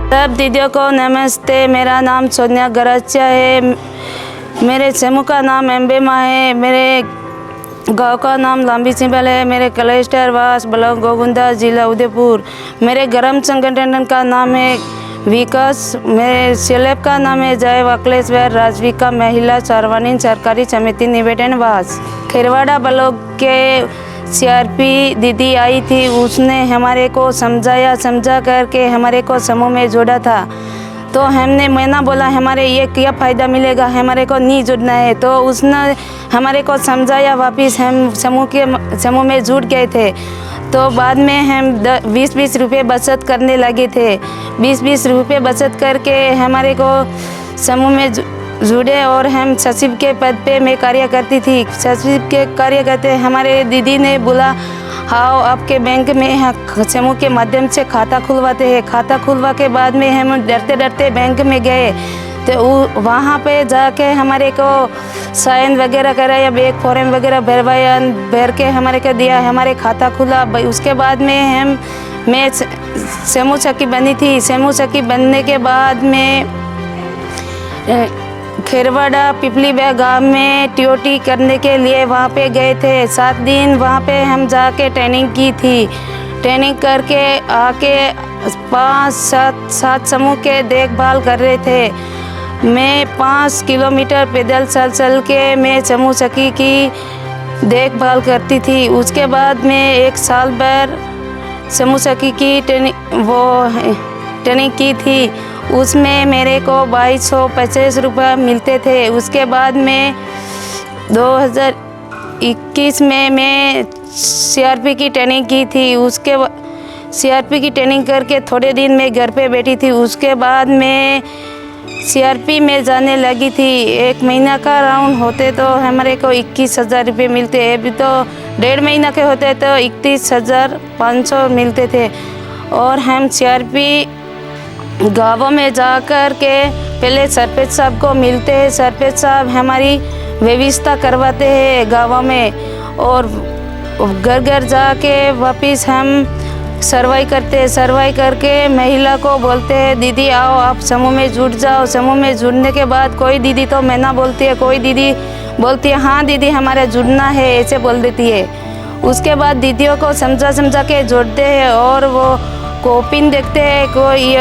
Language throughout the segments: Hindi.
सब दीदियों को नमस्ते। मेरा नाम सोनिया गराचिया है। मेरे समूह का नाम एम्बेमा है। मेरे गांव का नाम लांबी सिंबल है। मेरे कलेस्टर वास ब्लॉक गोविंदा जिला उदयपुर। मेरे ग्राम संगठन का नाम है विकास। मेरे सेलेब का नाम है जय वकलेश्वर राजविका महिला सार्वजनिक सरकारी समिति निवेदन वास। खेरवाड़ा ब्लॉक के सीआरपी दीदी आई थी। उसने हमारे को समझा करके हमारे को समूह में जोड़ा था। तो मैंने बोला हमारे ये क्या फ़ायदा मिलेगा, हमारे को नहीं जुड़ना है। तो उसने हमारे को समझाया, वापस हम समूह में जुड़ गए थे। तो बाद में हम 20-20 रुपये बचत करने लगे थे। 20-20 रुपये बचत करके हमारे को समूह में जुड़े और हम सचिव के पद पे मैं कार्य करती थी। सचिव के कार्य करते हमारे दीदी ने बोला, हाँ आपके बैंक में समूह के माध्यम से खाता खुलवाते हैं। खाता खुलवा के बाद में हम डरते बैंक में गए। तो वहाँ पे जाके हमारे को साइन वगैरह कराया, बैग फॉर्म वगैरह भरवाया, भर के हमारे को दिया, हमारे खाता खुला। उसके बाद में मैं समूह सखी बनी थी। समूह सखी बनने के बाद में खेरवाड़ा पिपली गाँव में टीओटी करने के लिए वहाँ पे गए थे। 7 दिन वहाँ पे हम जाके ट्रेनिंग की थी। ट्रेनिंग करके आके 5-7 समूह के देखभाल कर रहे थे। मैं 5 किलोमीटर पैदल चल के मैं समूह सखी की देखभाल करती थी। उसके बाद में 1 साल भर समूह सखी की ट्रेनिंग की थी। उसमें मेरे को 2250 रुपये मिलते थे। उसके बाद में 2021 में मैं सीआरपी की ट्रेनिंग की थी। उसके सीआरपी की ट्रेनिंग करके थोड़े दिन मैं घर पे बैठी थी। उसके बाद मैं सीआरपी में जाने लगी थी। 1 महीना का राउंड होते तो हमारे को 21,000 रुपये मिलते हैं। अभी तो 1.5 महीना के होते तो 31,500 मिलते थे। और हम सीआरपी गाँवों में जाकर के पहले सरपंच साहब को मिलते हैं। सरपंच साहब हमारी व्यवस्था करवाते हैं गाँवों में, और घर जाके वापस हम सर्वाई करते हैं। सर्वाई करके महिला को बोलते हैं, दीदी आओ आप समूह में जुड़ जाओ। समूह में जुड़ने के बाद कोई दीदी तो मैं ना बोलती है, कोई दीदी बोलती है हाँ दीदी हमारा जुड़ना है, ऐसे बोल देती है। उसके बाद दीदियों को समझा के जोड़ते हैं और वो कॉपिन देखते हैं, कोई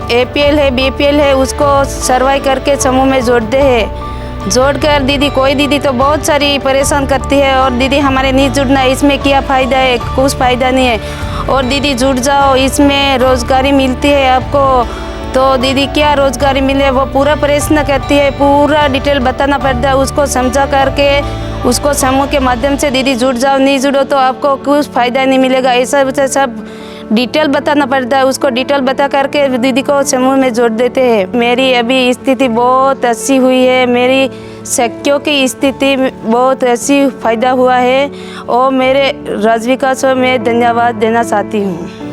APL है BPL है, उसको सर्वाई करके समूह में जोड़ते हैं। जोड़कर दीदी कोई दीदी तो बहुत सारी परेशान करती है, और दीदी हमारे नहीं जुड़ना, इसमें क्या फ़ायदा है, कुछ फ़ायदा नहीं है। और दीदी जुड़ जाओ, इसमें रोज़गारी मिलती है आपको। तो दीदी क्या रोज़गारी मिले वो पूरा प्रश्न करती है, पूरा डिटेल बताना पड़ता है उसको। समझा करके उसको समूह के माध्यम से दीदी जुड़ जाओ, नहीं जुड़ो तो आपको कुछ फ़ायदा नहीं मिलेगा, ऐसा सब डिटेल बताना पड़ता है उसको। डिटेल बता करके दीदी को समूह में जोड़ देते हैं। मेरी अभी स्थिति बहुत अच्छी हुई है। मेरी सखियों की स्थिति बहुत अच्छी फ़ायदा हुआ है, और मेरे राजविका को मैं धन्यवाद देना चाहती हूँ।